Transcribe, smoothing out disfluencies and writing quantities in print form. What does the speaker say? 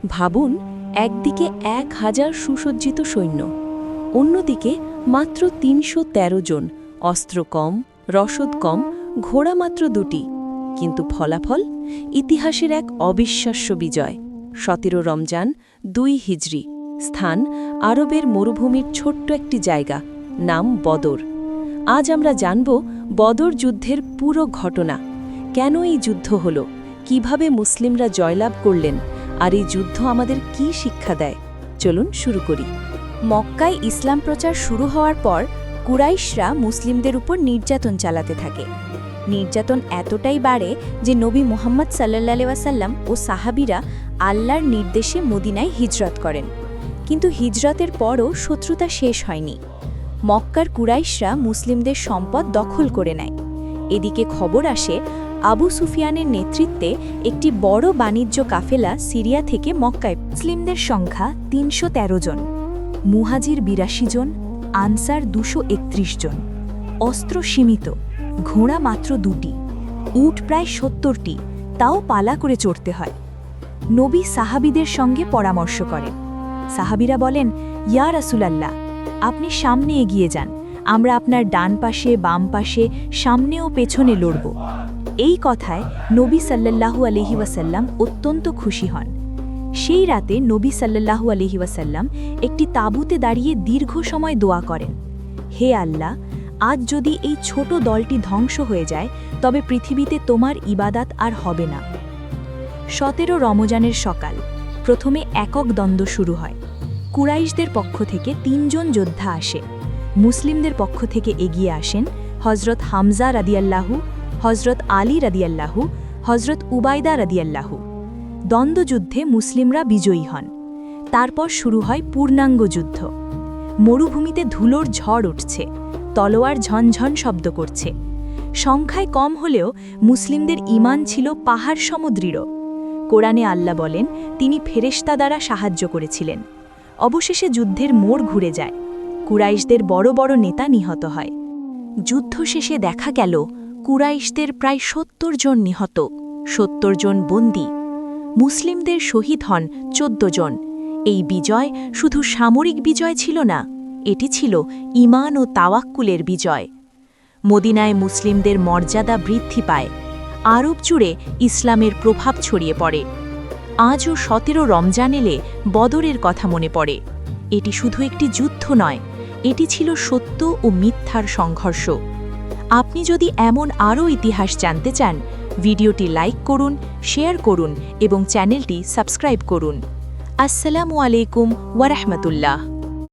ভাবুন, একদিকে 1000 সুসজ্জিত সৈন্য, অন্যদিকে মাত্র 313 জন, অস্ত্র কম, রসদ কম, ঘোড়া মাত্র 2টি। কিন্তু ফলাফল ইতিহাসের এক অবিশ্বাস্য বিজয়। 17 রমজান 2 হিজরি, স্থান আরবের মরুভূমির ছোট্ট একটি জায়গা, নাম বদর। আজ আমরা জানব বদর যুদ্ধের পুরো ঘটনা, কেন এই যুদ্ধ হল, কিভাবে মুসলিমরা জয়লাভ করলেন, আর এই যুদ্ধ আমাদের কি শিক্ষা দেয়। চলুন শুরু করি। মক্কায় ইসলাম প্রচার শুরু হওয়ার পর কুরাইশরা মুসলিমদের উপর নির্যাতন চালাতে থাকে। নির্যাতন এতটাই বাড়ে যে নবী মুহাম্মদ সাল্লাল্লাহু আলাইহি ওয়াসাল্লাম ও সাহাবীরা আল্লাহর নির্দেশে মদিনায় হিজরত করেন। কিন্তু হিজরতের পরও শত্রুতা শেষ হয়নি। মক্কার কুরাইশরা মুসলিমদের সম্পদ দখল করে নেয়। এদিকে খবর আসে আবু সুফিয়ানের নেতৃত্বে একটি বড় বাণিজ্য কাফেলা সিরিয়া থেকে মক্কায়। মুসলিমদের সংখ্যা 313 জন, মুহাজির 82 জন, আনসার 231 জন। অস্ত্র সীমিত, ঘোড়া মাত্র 2টি, উট প্রায় 70টি, তাও পালা করে চড়তে হয়। নবী সাহাবীদের সঙ্গে পরামর্শ করেন। সাহাবীরা বলেন, ইয়া রাসূলুল্লাহ, আপনি সামনে এগিয়ে যান, আমরা আপনার ডান পাশে বাম পাশে সামনে ও পেছনে লড়ব। এই কথায় নবী সাল্লাল্লাহু আলাইহি ওয়াসাল্লাম অত্যন্ত খুশি হন। সেই রাতে নবী সাল্লাল্লাহু আলাইহি ওয়াসাল্লাম একটি তাঁবুতে দাঁড়িয়ে দীর্ঘ সময় দোয়া করেন, হে আল্লাহ, আজ যদি এই ছোট দলটি ধ্বংস হয়ে যায় তবে পৃথিবীতে তোমার ইবাদাত আর হবে না। 17 রমজানের সকাল, প্রথমে একক দ্বন্দ্ব শুরু হয়। কুরাইশদের পক্ষ থেকে 3 জন যোদ্ধা আসে। মুসলিমদের পক্ষ থেকে এগিয়ে আসেন হযরত হামজা রাদিয়াল্লাহু, হযরত আলী রাদিয়াল্লাহু, হযরত উবাইদা রাদিয়াল্লাহু। দ্বন্দ্বযুদ্ধে মুসলিমরা বিজয়ী হন। তারপর শুরু হয় পূর্ণাঙ্গ যুদ্ধ। মরুভূমিতে ধুলোর ঝড় উঠছে, তলোয়ার ঝনঝন শব্দ করছে। সংখ্যায় কম হলেও মুসলিমদের ঈমান ছিল পাহাড় সমদৃঢ়। কোরআনে আল্লাহ বলেন, তিনি ফেরেশতা দ্বারা সাহায্য করেছিলেন। অবশেষে যুদ্ধের মোড় ঘুরে যায়। কুরাইশদের বড় বড় নেতা নিহত হয়। যুদ্ধ শেষে দেখা গেল কুরাইশদের প্রায় 70 জন নিহত, 70 জন বন্দী। মুসলিমদের শহীদ হন 14 জন। এই বিজয় শুধু সামরিক বিজয় ছিল না, এটি ছিল ঈমান ও তাওয়াক্কুলের বিজয়। মদিনায় মুসলিমদের মর্যাদা বৃদ্ধি পায়। আরব জুড়ে ইসলামের প্রভাব ছড়িয়ে পড়ে। আজও 17 রমজান এলে বদরের কথা মনে পড়ে। এটি শুধু একটি যুদ্ধ নয়, এটি ছিল সত্য ও মিথ্যার সংঘর্ষ। আপনি যদি এমন আরও ইতিহাস জানতে চান, ভিডিওটি লাইক করুন, শেয়ার করুন এবং চ্যানেলটি সাবস্ক্রাইব করুন। আসসালামু আলাইকুম ওয়া রাহমাতুল্লাহ।